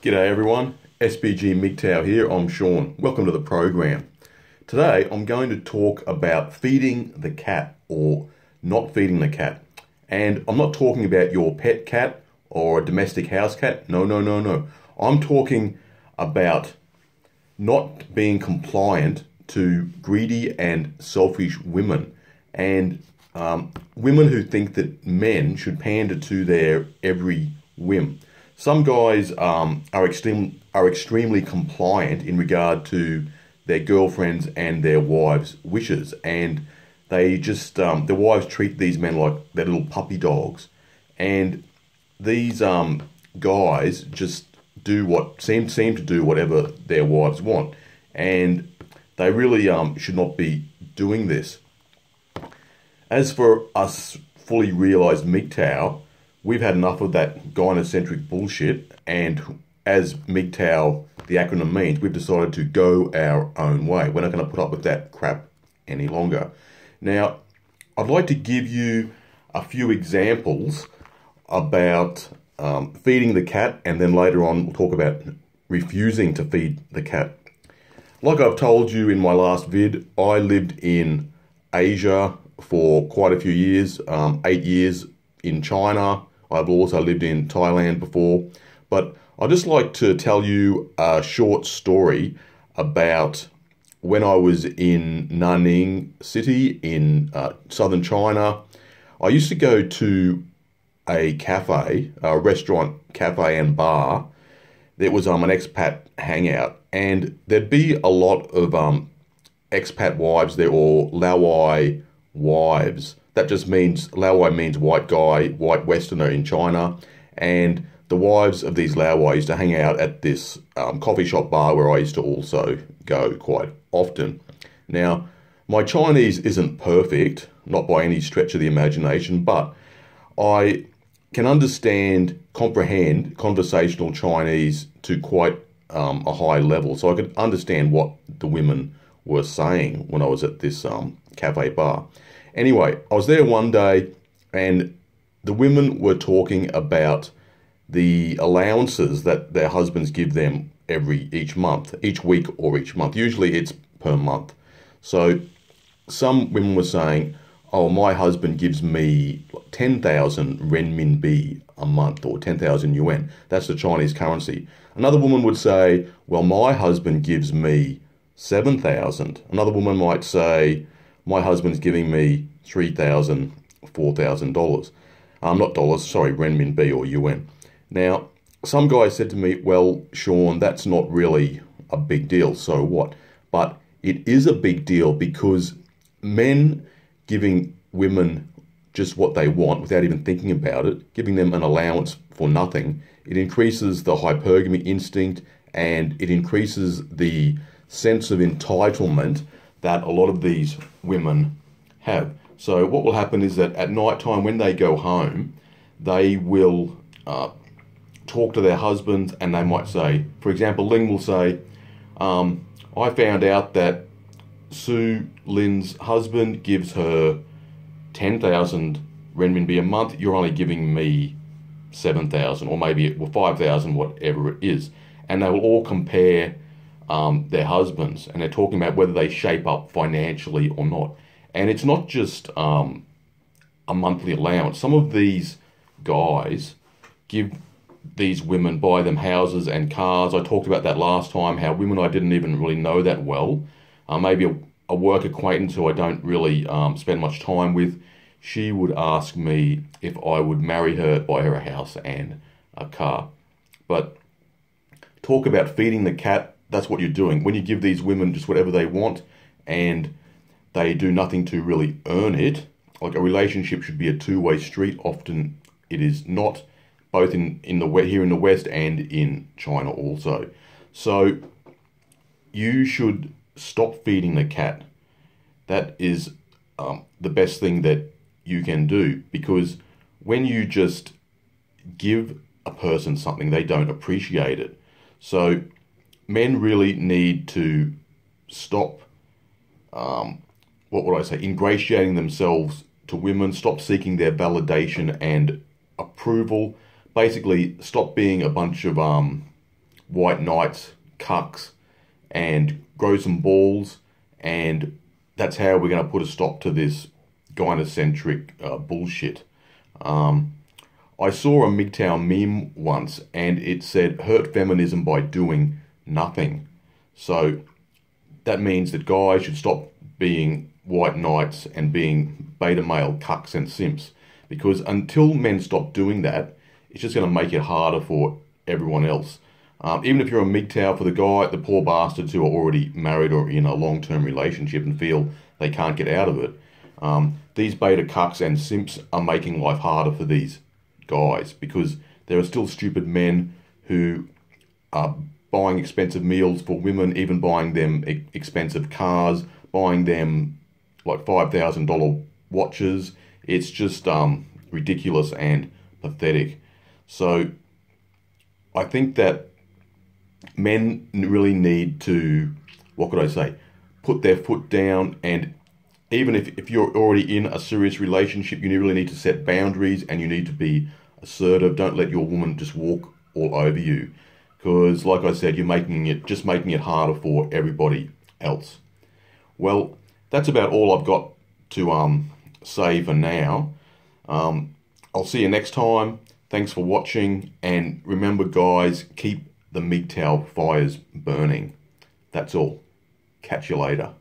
G'day everyone, SBG MGTOW here, I'm Sean. Welcome to the program. Today I'm going to talk about feeding the cat or not feeding the cat. And I'm not talking about your pet cat or a domestic house cat. No. I'm talking about not being compliant to greedy and selfish women and women who think that men should pander to their every whim. Some guys are extremely compliant in regard to their girlfriends and their wives' wishes, and they just their wives treat these men like their little puppy dogs, and these guys just do what seem to do whatever their wives want, and they really should not be doing this. As for us fully realised MGTOW, we've had enough of that gynocentric bullshit, and as MGTOW, the acronym means, we've decided to go our own way. We're not going to put up with that crap any longer. Now, I'd like to give you a few examples about feeding the cat, and then later on we'll talk about refusing to feed the cat. Like I've told you in my last vid, I lived in Asia for quite a few years, 8 years in China. I've also lived in Thailand before, but I'd just like to tell you a short story about when I was in Nanning City in southern China. I used to go to a cafe, a restaurant, cafe and bar. There was an expat hangout, and there'd be a lot of expat wives there, or Laowai wives. That just means, Laowai means white guy, white westerner in China, and the wives of these Laowai used to hang out at this coffee shop bar where I used to also go quite often. Now, my Chinese isn't perfect, not by any stretch of the imagination, but I can comprehend conversational Chinese to quite a high level, so I could understand what the women were saying when I was at this cafe bar. Anyway, I was there one day, and the women were talking about the allowances that their husbands give them each week or each month. Usually it's per month. So some women were saying, oh, my husband gives me 10,000 renminbi a month, or 10,000 yuan. That's the Chinese currency. Another woman would say, well, my husband gives me 7,000. Another woman might say, my husband's giving me $3,000, $4,000. Not dollars, sorry, renminbi or yuan. Now, some guy said to me, well, Sean, that's not really a big deal, so what? But it is a big deal, because men giving women just what they want without even thinking about it, giving them an allowance for nothing, it increases the hypergamy instinct, and it increases the sense of entitlement that a lot of these women have. So what will happen is that at night time, when they go home, they will talk to their husbands, and they might say, for example, Ling will say, I found out that Su Lin's husband gives her 10,000 renminbi a month. You're only giving me 7,000, or maybe 5,000, whatever it is. And they will all compare their husbands, and they're talking about whether they shape up financially or not. And it's not just a monthly allowance. Some of these guys give these women, buy them houses and cars. I talked about that last time, how women I didn't even really know that well, maybe a work acquaintance who I don't really spend much time with, she would ask me if I would marry her, buy her a house and a car. But talk about feeding the cat, that's what you're doing. When you give these women just whatever they want, and they do nothing to really earn it, like a relationship should be a two-way street. Often it is not, both here in the West and in China also. So you should stop feeding the cat. That is the best thing that you can do, because when you just give a person something, they don't appreciate it. So men really need to stop, ingratiating themselves to women, stop seeking their validation and approval. Basically, stop being a bunch of white knights, cucks, and grow some balls, and that's how we're going to put a stop to this gynocentric bullshit. I saw a MGTOW meme once, and it said, hurt feminism by doing nothing. So that means that guys should stop being white knights and being beta male cucks and simps. Because until men stop doing that, it's just going to make it harder for everyone else. Even if you're a MGTOW, for the poor bastards who are already married or in a long-term relationship and feel they can't get out of it, these beta cucks and simps are making life harder for these guys, because there are still stupid men who are buying expensive meals for women, even buying them expensive cars, buying them like $5,000 watches. It's just ridiculous and pathetic. So I think that men really need to, what could I say, put their foot down, and even if you're already in a serious relationship, you really need to set boundaries and you need to be assertive. Don't let your woman just walk all over you, because like I said, you're just making it harder for everybody else. Well, that's about all I've got to say for now. I'll see you next time. Thanks for watching, and remember guys, keep the MGTOW fires burning. That's all. Catch you later.